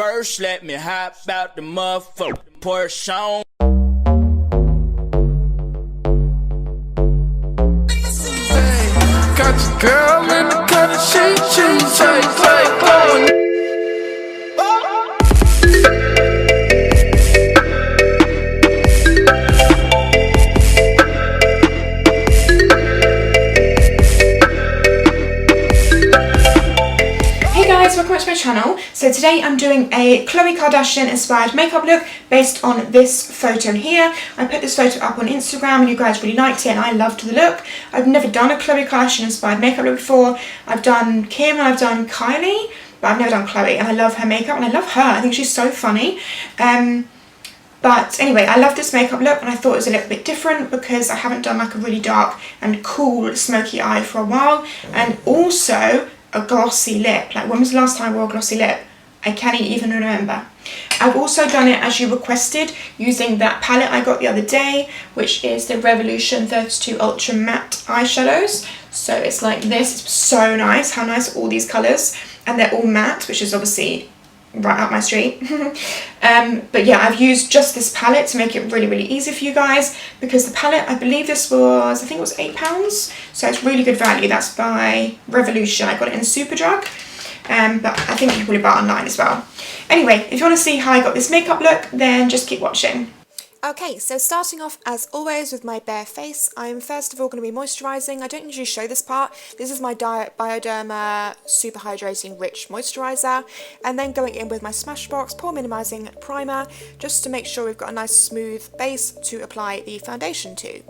first, let me hop out the motherfucking Porsche on. Got your girl in the cut of she take on. Welcome back to my channel. So today I'm doing a Khloe Kardashian inspired makeup look based on this photo here. I put this photo up on Instagram and you guys really liked it and I loved the look. I've never done a Khloe Kardashian inspired makeup look before. I've done Kim and I've done Kylie, but I've never done Khloe, and I love her makeup and I love her. I think she's so funny. But anyway, I love this makeup look and I thought it was a little bit different because I haven't done like a really dark and cool smoky eye for a while, and also a glossy lip. Like, when was the last time I wore a glossy lip? I can't even remember. I've also done it as you requested using that palette I got the other day, which is the Revolution 32 Ultra Matte eyeshadows. So it's like this. It's so nice. How nice are all these colours? And they're all matte, which is obviously right up my street. But yeah, I've used just this palette to make it really, really easy for you guys, because the palette, I believe this was, I think it was £8, so it's really good value. That's by Revolution. I got it in Superdrug, but I think you can probably buy it online as well. Anyway, if you want to see how I got this makeup look, then just keep watching. Okay, so starting off as always with my bare face, I'm first of all going to be moisturising. I don't usually show this part. This is my Bioderma Super Hydrating Rich Moisturiser, and then going in with my Smashbox Pore Minimising Primer, just to make sure we've got a nice smooth base to apply the foundation to.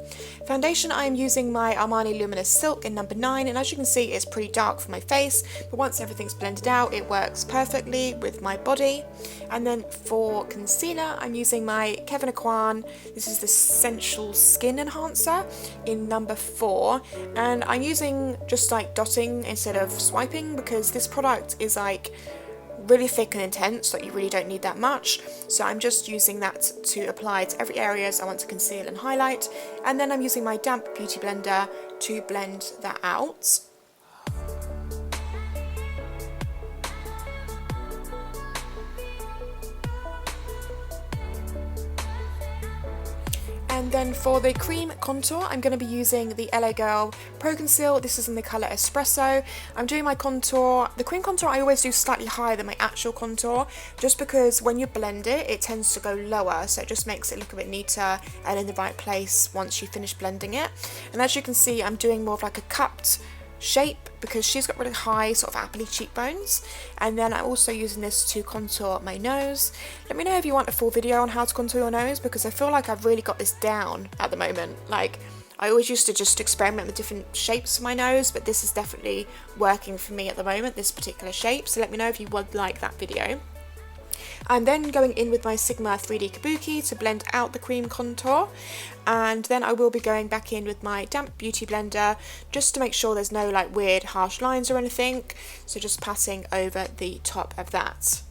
Foundation, I am using my Armani Luminous Silk in number 9, and as you can see it's pretty dark for my face, but once everything's blended out it works perfectly with my body. And then for concealer, I'm using my Kevin Aquan. This is the Essential Skin Enhancer in number 4, and I'm using just like dotting instead of swiping because this product is like really thick and intense, like you really don't need that much, so I'm just using that to apply to every areas I want to conceal and highlight. And then I'm using my damp beauty blender to blend that out. And then for the cream contour, I'm going to be using the LA Girl Pro Conceal. This is in the colour Espresso. I'm doing my contour. The cream contour I always do slightly higher than my actual contour, just because when you blend it, it tends to go lower, so it just makes it look a bit neater and in the right place once you finish blending it. And as you can see, I'm doing more of like a cupped shape because she's got really high sort of appley cheekbones. And then I'm also using this to contour my nose. Let me know if you want a full video on how to contour your nose, because I feel like I've really got this down at the moment. Like, I always used to just experiment with different shapes for my nose, but this is definitely working for me at the moment, this particular shape. So let me know if you would like that video. I'm then going in with my Sigma 3D Kabuki to blend out the cream contour, and then I will be going back in with my damp beauty blender just to make sure there's no like weird harsh lines or anything, so just passing over the top of that.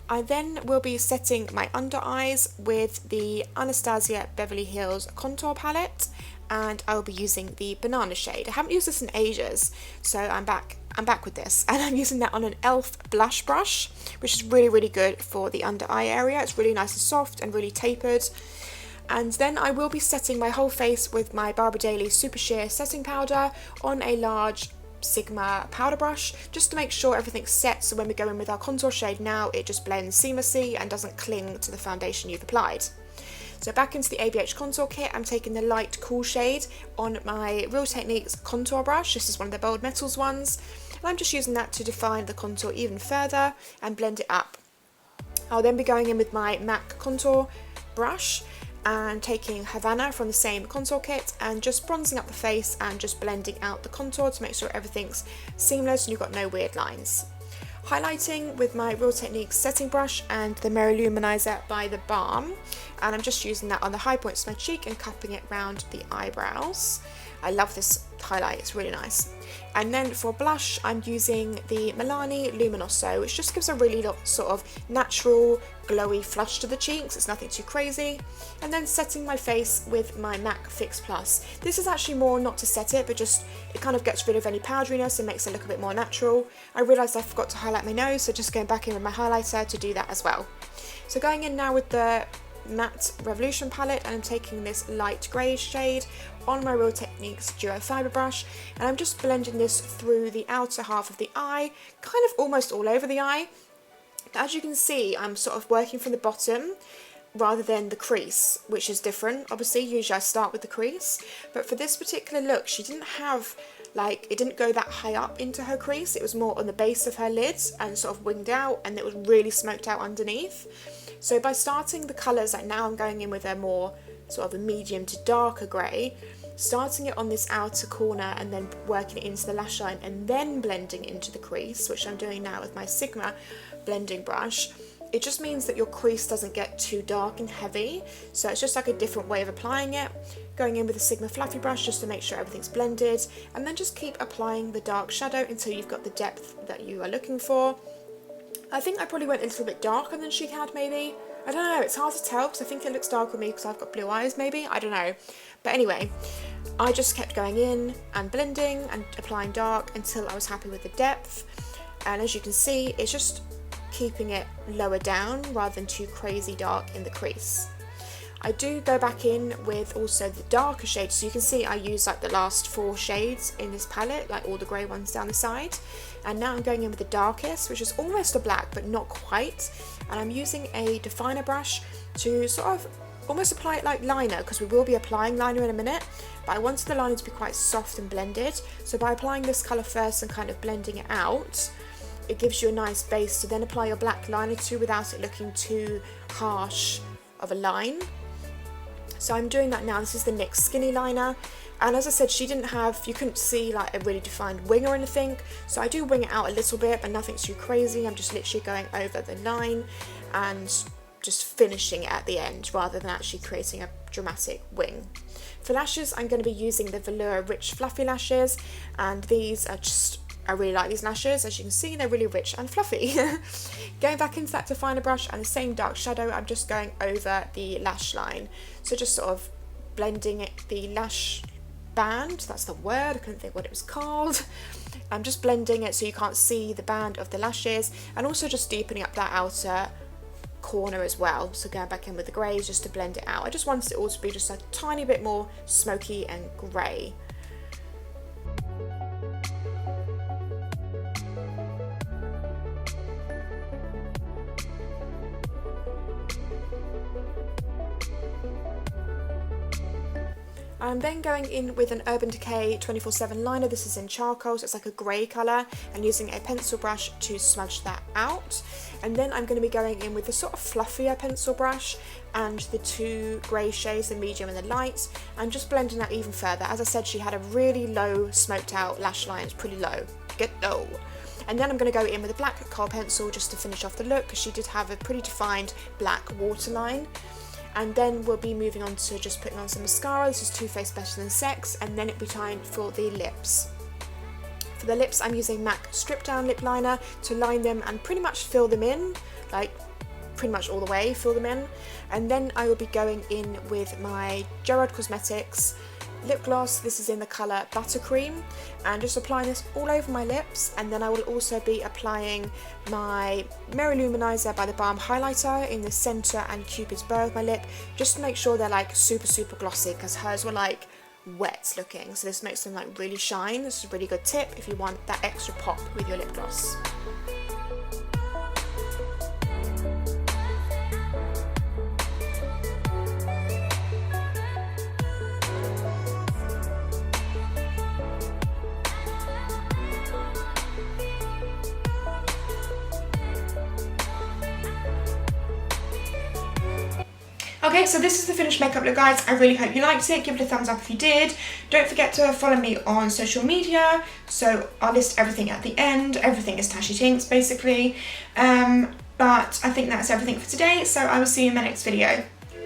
I then will be setting my under eyes with the Anastasia Beverly Hills contour palette, and I will be using the banana shade. I haven't used this in ages, so I'm back with this, and I'm using that on an e.l.f. blush brush, which is really, really good for the under eye area. It's really nice and soft and really tapered. And then I will be setting my whole face with my Daly Super Sheer setting powder on a large Sigma powder brush, just to make sure everything's set, so when we go in with our contour shade now, it just blends seamlessly and doesn't cling to the foundation you've applied. So back into the ABH contour kit, I'm taking the light cool shade on my Real Techniques contour brush. This is one of the Bold Metals ones, and I'm just using that to define the contour even further and blend it up. I'll then be going in with my MAC contour brush and taking Havana from the same contour kit and just bronzing up the face and just blending out the contour to make sure everything's seamless and you've got no weird lines. Highlighting with my Real Techniques setting brush and the Mirror Luminizer by TheBalm, and I'm just using that on the high points of my cheek and cupping it round the eyebrows. I love this highlight, it's really nice. And then for blush, I'm using the Milani Luminoso, which just gives a really sort of natural, glowy flush to the cheeks. It's nothing too crazy. And then setting my face with my MAC Fix Plus. This is actually more not to set it, but just it kind of gets rid of any powderiness and makes it look a bit more natural. I realised I forgot to highlight my nose, so just going back in with my highlighter to do that as well. So going in now with the Matte Revolution palette, and I'm taking this light grey shade on my Real Techniques Duo Fibre brush, and I'm just blending this through the outer half of the eye, kind of almost all over the eye. As you can see, I'm sort of working from the bottom rather than the crease, which is different. Obviously, usually I start with the crease, but for this particular look, she didn't have, like, it didn't go that high up into her crease. It was more on the base of her lids and sort of winged out, and it was really smoked out underneath. So by starting the colours, like now I'm going in with a more sort of a medium to darker grey, starting it on this outer corner and then working it into the lash line and then blending into the crease, which I'm doing now with my Sigma blending brush. It just means that your crease doesn't get too dark and heavy, so it's just like a different way of applying it. Going in with a Sigma fluffy brush just to make sure everything's blended, and then just keep applying the dark shadow until you've got the depth that you are looking for. I think I probably went a little bit darker than she had, maybe. I don't know, it's hard to tell because I think it looks darker on me because I've got blue eyes, maybe, I don't know. But anyway, I just kept going in and blending and applying dark until I was happy with the depth. And as you can see, it's just keeping it lower down rather than too crazy dark in the crease. I do go back in with also the darker shades, so you can see I use like the last 4 shades in this palette, like all the grey ones down the side. And now I'm going in with the darkest, which is almost a black but not quite, and I'm using a definer brush to sort of almost apply it like liner, because we will be applying liner in a minute, but I wanted the liner to be quite soft and blended, so by applying this colour first and kind of blending it out, it gives you a nice base to then apply your black liner to without it looking too harsh of a line. So I'm doing that now. This is the NYX Skinny liner, and as I said, she didn't have, you couldn't see like a really defined wing or anything, so I do wing it out a little bit, but nothing too crazy. I'm just literally going over the line and just finishing it at the end rather than actually creating a dramatic wing. For lashes, I'm going to be using the Velour Rich Fluffy Lashes, and these are just, I really like these lashes. As you can see, they're really rich and fluffy. Going back into that definer brush and the same dark shadow, I'm just going over the lash line. So just sort of blending it, the lash band, that's the word, I couldn't think what it was called. I'm just blending it so you can't see the band of the lashes, and also just deepening up that outer corner as well. So going back in with the greys just to blend it out. I just wanted it all to be just a tiny bit more smoky and grey. I'm then going in with an Urban Decay 24/7 liner. This is in charcoal, so it's like a grey colour, and using a pencil brush to smudge that out. And then I'm going to be going in with a sort of fluffier pencil brush and the 2 grey shades, the medium and the light, and just blending that even further. As I said, she had a really low smoked out lash line, it's pretty low, get low. And then I'm going to go in with a black kohl pencil just to finish off the look, because she did have a pretty defined black waterline. And then we'll be moving on to just putting on some mascara. This is TooFaced Better Than Sex, and then it'll be time for the lips. For the lips, I'm using MAC Stripdown lip liner to line them and pretty much fill them in, like pretty much all the way, fill them in. And then I will be going in with my Gerard Cosmetics lip gloss. This is in the colour Buttercream, and just applying this all over my lips. And then I will also be applying my Mirror Luminizer by TheBalm highlighter in the centre and Cupid's bow of my lip, just to make sure they're like super glossy, because hers were like wet looking, so this makes them like really shine. This is a really good tip if you want that extra pop with your lip gloss. Okay, so this is the finished makeup look, guys. I really hope you liked it. Give it a thumbs up if you did. Don't forget to follow me on social media. So I'll list everything at the end. Everything is Tashy Tinks, basically. But I think that's everything for today. So I will see you in my next video.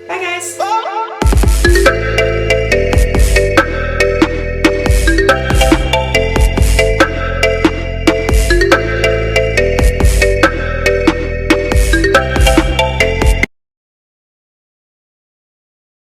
Bye, guys.